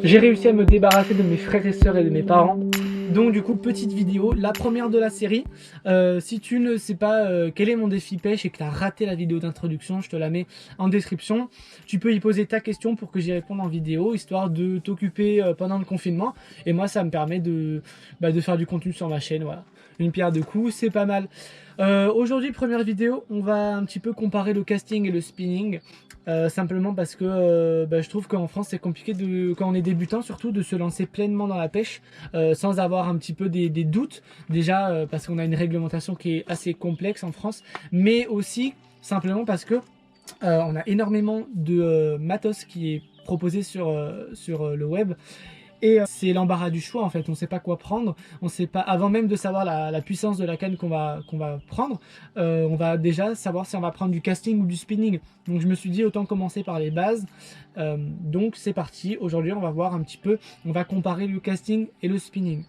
J'ai réussi à me débarrasser de mes frères et sœurs et de mes parents. Donc du coup, petite vidéo, la première de la série. Si tu ne sais pas quel est mon défi pêche et que tu as raté la vidéo d'introduction, je te la mets en description. Tu peux y poser ta question pour que j'y réponde en vidéo, histoire de t'occuper pendant le confinement. Et moi, ça me permet de faire du contenu sur ma chaîne. Voilà, une pierre deux coups, c'est pas mal. Aujourd'hui, première vidéo, on va un petit peu comparer le casting et le spinning. Simplement parce que je trouve qu'en France c'est compliqué quand on est débutant surtout de se lancer pleinement dans la pêche sans avoir un petit peu des doutes déjà parce qu'on a une réglementation qui est assez complexe en France, mais aussi simplement parce que on a énormément de matos qui est proposé sur le web. Et c'est l'embarras du choix en fait, on ne sait pas quoi prendre, on sait pas, avant même de savoir la puissance de la canne qu'on va prendre, on va déjà savoir si on va prendre du casting ou du spinning. Donc je me suis dit autant commencer par les bases, donc c'est parti, aujourd'hui on va voir un petit peu, on va comparer le casting et le spinning.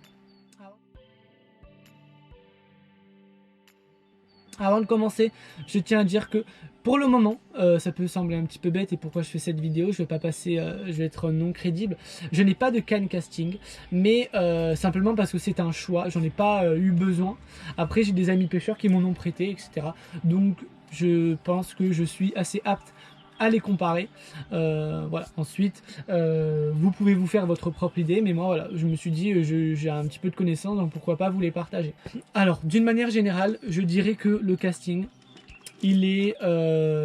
Avant de commencer, je tiens à dire que pour le moment, ça peut sembler un petit peu bête et pourquoi je fais cette vidéo, je vais pas passer, je vais être non crédible. Je n'ai pas de canne casting, mais simplement parce que c'est un choix, j'en ai pas eu besoin. Après, j'ai des amis pêcheurs qui m'en ont prêté, etc. Donc, je pense que je suis assez apte à les comparer. Voilà. Ensuite, vous pouvez vous faire votre propre idée, mais moi, voilà, je me suis dit, j'ai un petit peu de connaissances, donc pourquoi pas vous les partager. Alors, d'une manière générale, je dirais que le casting, il est...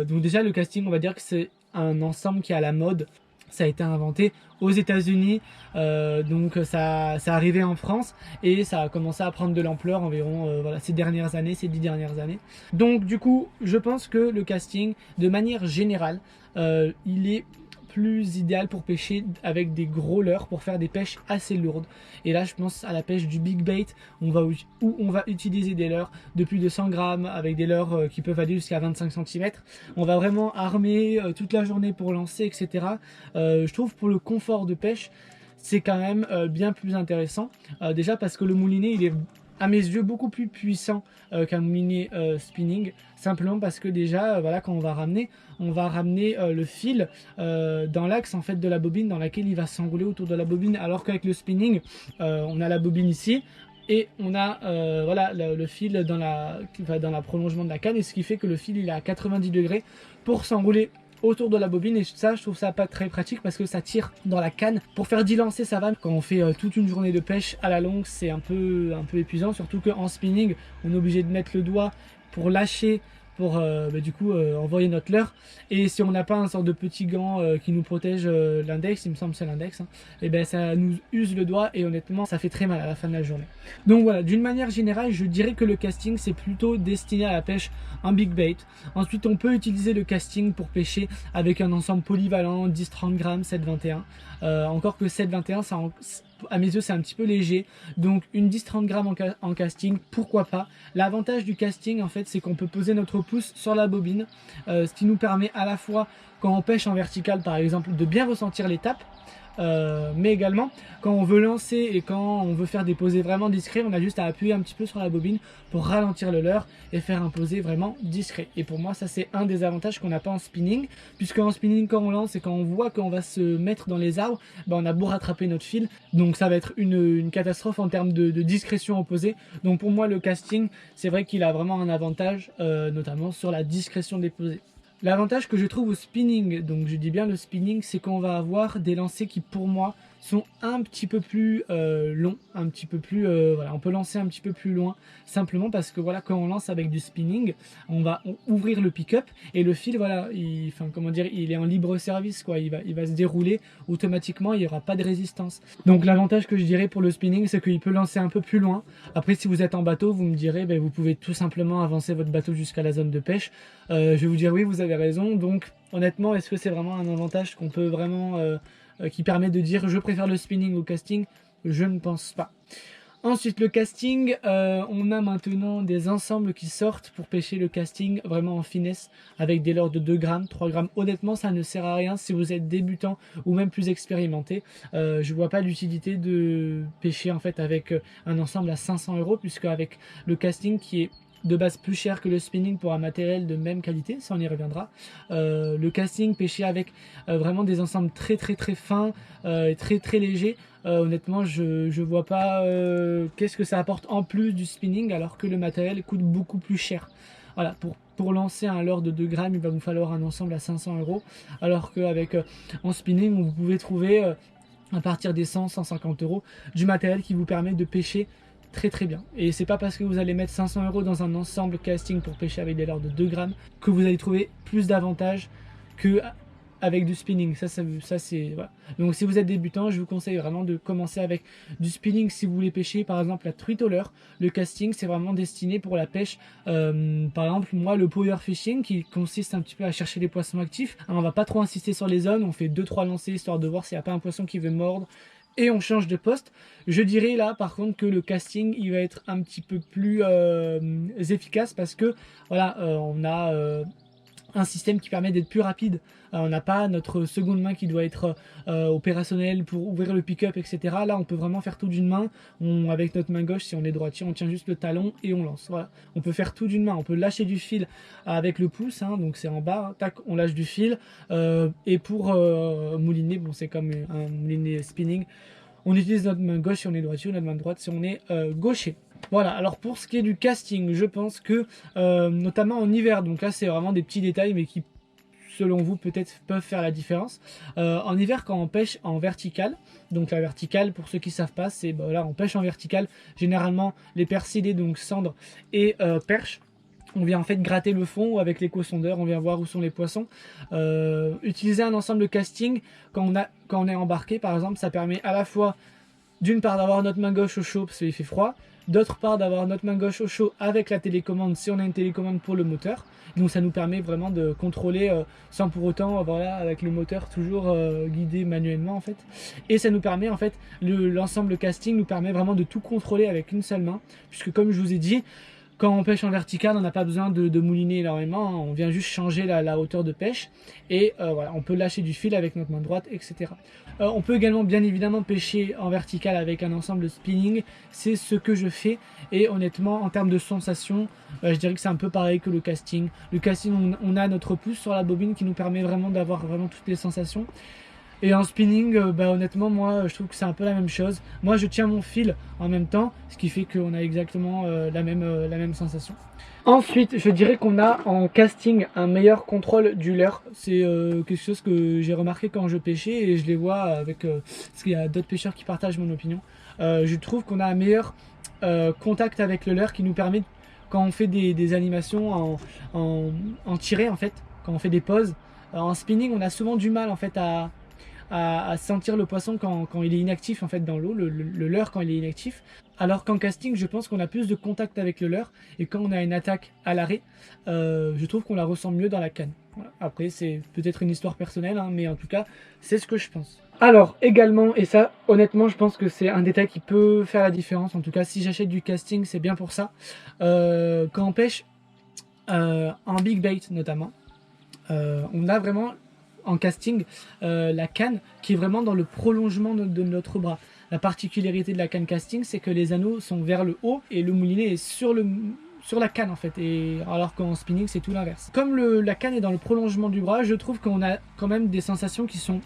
donc déjà, le casting, on va dire que c'est un ensemble qui est à la mode. Ça a été inventé aux États-Unis, donc ça arrivait en France et ça a commencé à prendre de l'ampleur environ voilà, ces 10 dernières années. Donc du coup, je pense que le casting, de manière générale, il est plus idéal pour pêcher avec des gros leurres, pour faire des pêches assez lourdes. Et là, je pense à la pêche du big bait, où on va utiliser des leurres de plus de 100 grammes, avec des leurres qui peuvent aller jusqu'à 25 cm. On va vraiment armer toute la journée pour lancer, etc. Je trouve pour le confort de pêche, c'est quand même bien plus intéressant. Déjà parce que le moulinet, il est à mes yeux beaucoup plus puissant qu'un moulinet spinning, simplement parce que déjà voilà, quand on va ramener le fil dans l'axe en fait de la bobine dans laquelle il va s'enrouler autour de la bobine, alors qu'avec le spinning on a la bobine ici et on a voilà, le fil qui va dans la prolongement de la canne, et ce qui fait que le fil il est à 90 degrés pour s'enrouler autour de la bobine. Et ça, je trouve ça pas très pratique parce que ça tire dans la canne. Pour faire 10 lancers, ça va. Quand on fait toute une journée de pêche à la longue, c'est un peu épuisant, surtout qu'en spinning on est obligé de mettre le doigt pour lâcher, pour du coup envoyer notre leurre. Et si on n'a pas un sort de petit gant qui nous protège l'index, il me semble que c'est l'index, hein, et ben ça nous use le doigt et honnêtement ça fait très mal à la fin de la journée. Donc voilà, d'une manière générale, je dirais que le casting c'est plutôt destiné à la pêche en big bait. Ensuite, on peut utiliser le casting pour pêcher avec un ensemble polyvalent 10-30 grammes 7-21. Encore que 7-21, ça à mes yeux c'est un petit peu léger, donc une 10-30 grammes en casting, pourquoi pas. L'avantage du casting en fait, c'est qu'on peut poser notre pouce sur la bobine, ce qui nous permet à la fois quand on pêche en vertical par exemple de bien ressentir l'étape, mais également quand on veut lancer et quand on veut faire des posés vraiment discrets, on a juste à appuyer un petit peu sur la bobine pour ralentir le leurre et faire un posé vraiment discret. Et pour moi ça c'est un des avantages qu'on n'a pas en spinning, puisque en spinning quand on lance et quand on voit qu'on va se mettre dans les arbres, on a beau rattraper notre fil, donc ça va être une catastrophe en termes de discrétion au posé. Donc pour moi le casting c'est vrai qu'il a vraiment un avantage notamment sur la discrétion des posés. L'avantage que je trouve au spinning, donc je dis bien le spinning, c'est qu'on va avoir des lancers qui pour moi sont un petit peu plus longs, un petit peu plus, voilà, on peut lancer un petit peu plus loin, simplement parce que voilà, quand on lance avec du spinning, on va ouvrir le pick-up et le fil, voilà, comment dire, il est en libre service, quoi, il va se dérouler automatiquement, il n'y aura pas de résistance. Donc l'avantage que je dirais pour le spinning, c'est qu'il peut lancer un peu plus loin. Après, si vous êtes en bateau, vous me direz, vous pouvez tout simplement avancer votre bateau jusqu'à la zone de pêche. Je vais vous dire oui, vous avez raison. Donc honnêtement, est-ce que c'est vraiment un avantage qu'on peut vraiment qui permet de dire je préfère le spinning au casting? Je ne pense pas. Ensuite, le casting, on a maintenant des ensembles qui sortent pour pêcher le casting vraiment en finesse avec des leurres de 2 grammes, 3 grammes. Honnêtement, ça ne sert à rien si vous êtes débutant ou même plus expérimenté. Je vois pas l'utilité de pêcher en fait avec un ensemble à 500 €, puisque avec le casting qui est de base plus cher que le spinning pour un matériel de même qualité, ça on y reviendra. Le casting pêché avec vraiment des ensembles très fins et très légers, honnêtement je vois pas qu'est-ce que ça apporte en plus du spinning alors que le matériel coûte beaucoup plus cher. Voilà, pour lancer un leurre de 2 grammes, il va vous falloir un ensemble à 500 €, alors qu'avec en spinning, vous pouvez trouver à partir des 100-150 € du matériel qui vous permet de pêcher très bien. Et c'est pas parce que vous allez mettre 500 € dans un ensemble casting pour pêcher avec des leurres de 2 grammes que vous allez trouver plus d'avantages que avec du spinning. Ça c'est voilà. Donc si vous êtes débutant, je vous conseille vraiment de commencer avec du spinning si vous voulez pêcher par exemple la truite au leurre. Le casting c'est vraiment destiné pour la pêche, par exemple moi le power fishing qui consiste un petit peu à chercher les poissons actifs. Alors, on va pas trop insister sur les zones, on fait 2-3 lancers histoire de voir s'il n'y a pas un poisson qui veut mordre et on change de poste. Je dirais là par contre que le casting il va être un petit peu plus efficace parce que voilà, on a un système qui permet d'être plus rapide. On n'a pas notre seconde main qui doit être opérationnelle pour ouvrir le pick-up, etc. Là, on peut vraiment faire tout d'une main. Avec notre main gauche, si on est droitier, on tient juste le talon et on lance. Voilà. On peut faire tout d'une main. On peut lâcher du fil avec le pouce, hein, donc c'est en bas. Hein, tac, on lâche du fil. Et pour mouliner, bon, c'est comme un moulinet spinning. On utilise notre main gauche si on est droitier ou notre main droite si on est gaucher. Voilà, alors pour ce qui est du casting, je pense que notamment en hiver, donc là c'est vraiment des petits détails mais qui selon vous peut-être peuvent faire la différence. En hiver quand on pêche en vertical, donc la verticale pour ceux qui ne savent pas, c'est là on pêche en vertical, généralement les persilés, donc cendres et perches. On vient en fait gratter le fond avec l'éco-sondeur, on vient voir où sont les poissons. Utiliser un ensemble de casting quand on est embarqué par exemple, ça permet à la fois d'une part d'avoir notre main gauche au chaud parce qu'il fait froid, d'autre part d'avoir notre main gauche au chaud avec la télécommande si on a une télécommande pour le moteur. Donc ça nous permet vraiment de contrôler sans pour autant, voilà, avec le moteur toujours guidé manuellement en fait. Et ça nous permet en fait, l'ensemble casting nous permet vraiment de tout contrôler avec une seule main, puisque comme je vous ai dit, quand on pêche en vertical, on n'a pas besoin de mouliner énormément, hein. On vient juste changer la hauteur de pêche et voilà, on peut lâcher du fil avec notre main droite, etc. On peut également bien évidemment pêcher en vertical avec un ensemble de spinning, c'est ce que je fais et honnêtement en termes de sensation, je dirais que c'est un peu pareil que le casting. Le casting, on a notre pouce sur la bobine qui nous permet vraiment d'avoir vraiment toutes les sensations. Et en spinning, honnêtement, moi, je trouve que c'est un peu la même chose. Moi, je tiens mon fil en même temps, ce qui fait qu'on a exactement la même sensation. Ensuite, je dirais qu'on a en casting un meilleur contrôle du leurre. C'est quelque chose que j'ai remarqué quand je pêchais et je les vois avec... parce qu'il y a d'autres pêcheurs qui partagent mon opinion. Je trouve qu'on a un meilleur contact avec le leurre qui nous permet, quand on fait des animations en tiré, en fait, quand on fait des pauses, en spinning, on a souvent du mal en fait à sentir le poisson quand il est inactif en fait dans l'eau, le leurre quand il est inactif. Alors qu'en casting, je pense qu'on a plus de contact avec le leurre et quand on a une attaque à l'arrêt, je trouve qu'on la ressent mieux dans la canne. Voilà. Après, c'est peut-être une histoire personnelle, hein, mais en tout cas, c'est ce que je pense. Alors également, et ça honnêtement je pense que c'est un détail qui peut faire la différence, en tout cas si j'achète du casting c'est bien pour ça, quand on pêche en big bait notamment, on a vraiment en casting la canne qui est vraiment dans le prolongement de notre bras. La particularité de la canne casting, c'est que les anneaux sont vers le haut et le moulinet est sur la canne en fait, et alors qu'en spinning c'est tout l'inverse. Comme la canne est dans le prolongement du bras, je trouve qu'on a quand même des sensations qui sont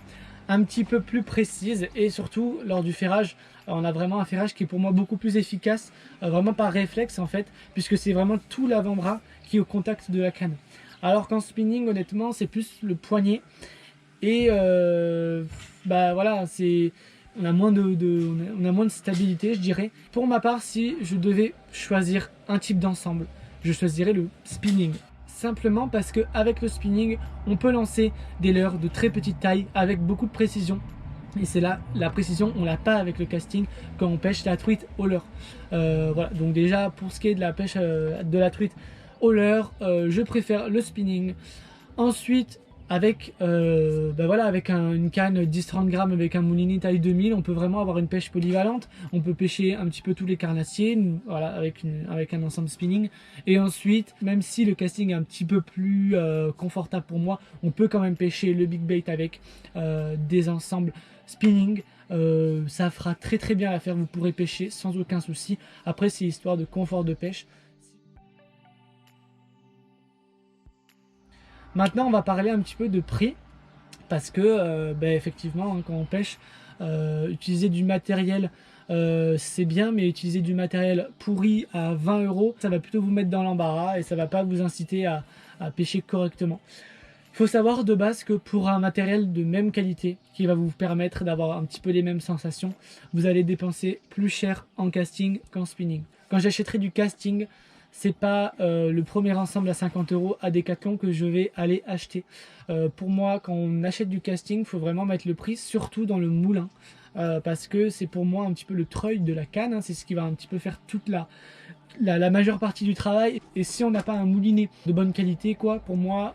un petit peu plus précises et surtout lors du ferrage, on a vraiment un ferrage qui est pour moi beaucoup plus efficace, vraiment par réflexe en fait, puisque c'est vraiment tout l'avant-bras qui est au contact de la canne. Alors qu'en spinning, honnêtement, c'est plus le poignet. Et voilà, on a moins de stabilité, je dirais. Pour ma part, si je devais choisir un type d'ensemble, je choisirais le spinning. Simplement parce qu'avec le spinning, on peut lancer des leurres de très petite taille avec beaucoup de précision. Et c'est là, la précision, on l'a pas avec le casting quand on pêche la truite au leurre. Voilà, donc déjà, pour ce qui est de la pêche de la truite au leurre, je préfère le spinning. Ensuite, avec une canne 10-30 grammes avec un moulinet taille 2000, on peut vraiment avoir une pêche polyvalente. On peut pêcher un petit peu tous les carnassiers, voilà, avec un ensemble spinning. Et ensuite, même si le casting est un petit peu plus confortable pour moi, on peut quand même pêcher le big bait avec des ensembles spinning. Ça fera très bien l'affaire, vous pourrez pêcher sans aucun souci. Après, c'est histoire de confort de pêche. Maintenant on va parler un petit peu de prix, parce que effectivement hein, quand on pêche, utiliser du matériel c'est bien, mais utiliser du matériel pourri à 20 €, ça va plutôt vous mettre dans l'embarras et ça va pas vous inciter à pêcher correctement. Il faut savoir de base que pour un matériel de même qualité, qui va vous permettre d'avoir un petit peu les mêmes sensations, vous allez dépenser plus cher en casting qu'en spinning. Quand j'achèterai du casting, c'est pas le premier ensemble à 50 € à Decathlon que je vais aller acheter. Pour moi, quand on achète du casting, il faut vraiment mettre le prix, surtout dans le moulin. Parce que c'est pour moi un petit peu le treuil de la canne, hein, c'est ce qui va un petit peu faire toute la majeure partie du travail. Et si on n'a pas un moulinet de bonne qualité, quoi, pour moi,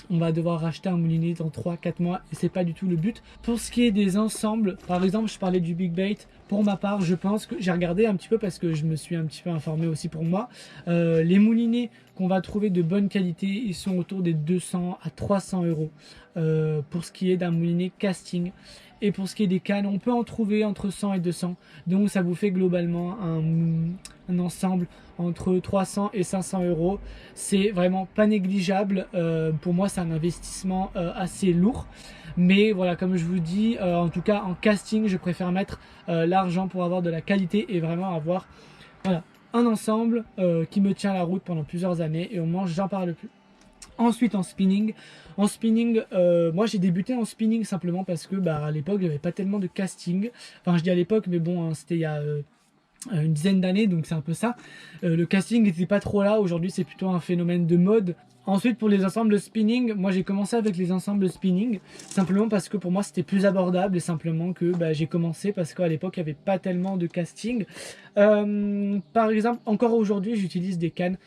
on va devoir racheter un moulinet dans 3-4 mois et c'est pas du tout le but. Pour ce qui est des ensembles, par exemple je parlais du Big Bait, pour ma part je pense que j'ai regardé un petit peu parce que je me suis un petit peu informé aussi pour moi. Les moulinets qu'on va trouver de bonne qualité, ils sont autour des 200 à 300 € pour ce qui est d'un moulinet casting. Et pour ce qui est des cannes, on peut en trouver entre 100 et 200. Donc ça vous fait globalement un ensemble entre 300 et 500 €. C'est vraiment pas négligeable. Pour moi, c'est un investissement assez lourd. Mais voilà, comme je vous dis, en tout cas en casting, je préfère mettre l'argent pour avoir de la qualité et vraiment avoir voilà, un ensemble qui me tient la route pendant plusieurs années. Et au moins, j'en parle plus. Ensuite en spinning, moi j'ai débuté en spinning simplement parce que à l'époque j'avais pas tellement de casting. Enfin je dis à l'époque mais bon hein, c'était il y a une dizaine d'années donc c'est un peu ça. Le casting n'était pas trop là, aujourd'hui c'est plutôt un phénomène de mode. Ensuite pour les ensembles spinning, moi j'ai commencé avec les ensembles spinning simplement parce que pour moi c'était plus abordable et simplement que j'ai commencé parce qu'à l'époque il n'y avait pas tellement de casting. Par exemple encore aujourd'hui j'utilise des cannes,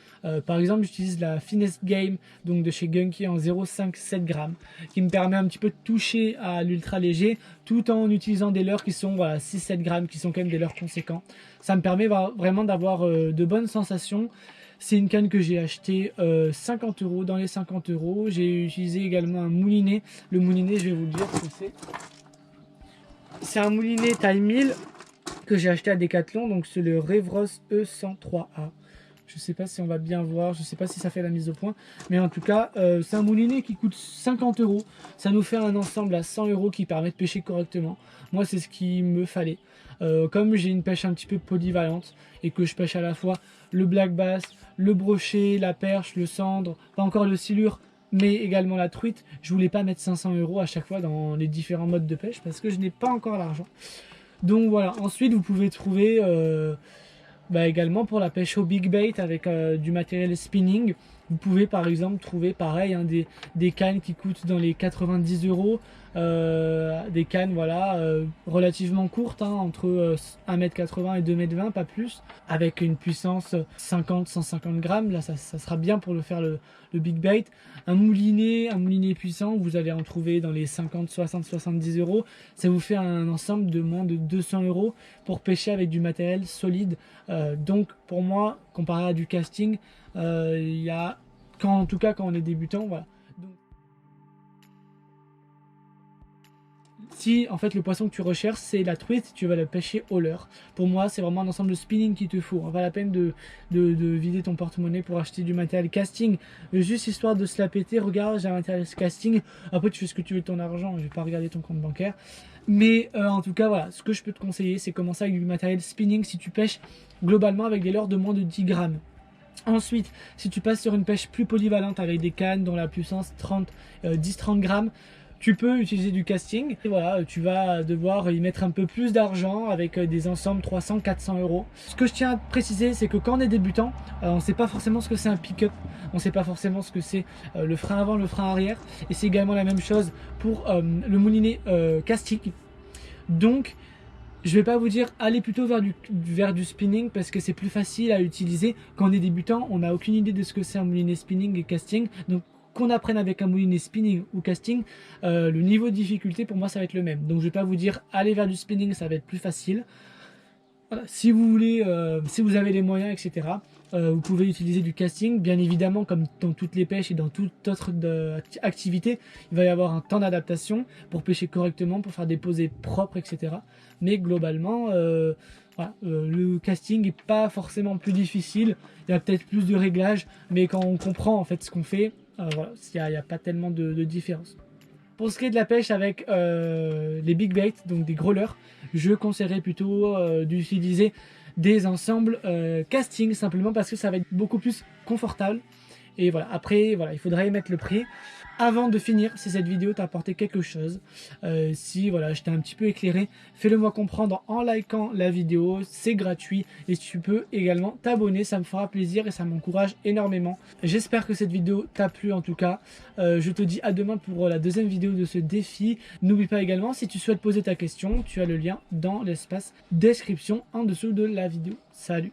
par exemple j'utilise la Finesse Game donc de chez Gunky en 0,5-7 grammes qui me permet un petit peu de toucher à l'ultra léger tout en utilisant des leurres qui sont 6-7 grammes qui sont quand même des leurres conséquents. Ça me permet vraiment d'avoir de bonnes sensations. C'est une canne que j'ai acheté 50 €, dans les 50 €. J'ai utilisé également un moulinet. Le moulinet, je vais vous le dire ce que c'est. C'est un moulinet taille 1000 que j'ai acheté à Decathlon. Donc c'est le Revros E103A. Je ne sais pas si on va bien voir, je ne sais pas si ça fait la mise au point. Mais en tout cas, c'est un moulinet qui coûte 50 €. Ça nous fait un ensemble à 100 € qui permet de pêcher correctement. Moi, c'est ce qu'il me fallait. Comme j'ai une pêche un petit peu polyvalente et que je pêche à la fois le black bass, le brochet, la perche, le cendre, pas encore le silure, mais également la truite, je voulais pas mettre 500 € à chaque fois dans les différents modes de pêche parce que je n'ai pas encore l'argent. Donc voilà, ensuite vous pouvez trouver également pour la pêche au big bait avec du matériel spinning. Vous pouvez par exemple trouver pareil hein, des cannes qui coûtent dans les 90 €, des cannes relativement courtes, hein, entre 1,80 m et 2,20 m, pas plus, avec une puissance 50-150 grammes. Là ça sera bien pour faire le big bait. Un moulinet puissant, vous allez en trouver dans les 50, 60, 70 €. Ça vous fait un ensemble de moins de 200 € pour pêcher avec du matériel solide. Donc pour moi, comparé à du casting, il y a, en tout cas quand on est débutant, voilà. Donc, si en fait le poisson que tu recherches c'est la truite, tu vas la pêcher au leurre. Pour moi c'est vraiment un ensemble de spinning qu'il te faut. Pas la peine de vider ton porte-monnaie pour acheter du matériel casting, juste histoire de se la péter. Regarde, j'ai un matériel casting, après tu fais ce que tu veux de ton argent, je vais pas regarder ton compte bancaire. Mais en tout cas voilà, ce que je peux te conseiller c'est commencer avec du matériel spinning si tu pêches globalement avec des leurres de moins de 10 grammes. Ensuite, si tu passes sur une pêche plus polyvalente avec des cannes dont la puissance 10-30 grammes, tu peux utiliser du casting. Et voilà, tu vas devoir y mettre un peu plus d'argent avec des ensembles 300-400 €. Ce que je tiens à préciser, c'est que quand on est débutant, on ne sait pas forcément ce que c'est un pick-up, on ne sait pas forcément ce que c'est le frein avant, le frein arrière. Et c'est également la même chose pour le moulinet casting. Donc, je vais pas vous dire allez plutôt vers du spinning parce que c'est plus facile à utiliser. Quand on est débutant, on n'a aucune idée de ce que c'est un moulinet spinning et casting. Donc qu'on apprenne avec un moulinet spinning ou casting, le niveau de difficulté pour moi ça va être le même. Donc je vais pas vous dire allez vers du spinning, ça va être plus facile. Voilà. Si vous voulez, si vous avez les moyens, etc., vous pouvez utiliser du casting. Bien évidemment, comme dans toutes les pêches et dans toute autre activité, il va y avoir un temps d'adaptation pour pêcher correctement, pour faire des posées propres, etc. Mais globalement, le casting n'est pas forcément plus difficile. Il y a peut-être plus de réglages, mais quand on comprend en fait ce qu'on fait, Voilà, il n'y a pas tellement de différence. Pour ce qui est de la pêche avec les big baits, donc des gros leurres, je conseillerais plutôt d'utiliser des ensembles casting, simplement parce que ça va être beaucoup plus confortable. Et voilà, après, voilà, il faudra y mettre le prix. Avant de finir, si cette vidéo t'a apporté quelque chose, si voilà, je t'ai un petit peu éclairé, fais-le moi comprendre en likant la vidéo, c'est gratuit. Et tu peux également t'abonner, ça me fera plaisir et ça m'encourage énormément. J'espère que cette vidéo t'a plu en tout cas. Je te dis à demain pour la deuxième vidéo de ce défi. N'oublie pas également, si tu souhaites poser ta question, tu as le lien dans l'espace description en dessous de la vidéo. Salut!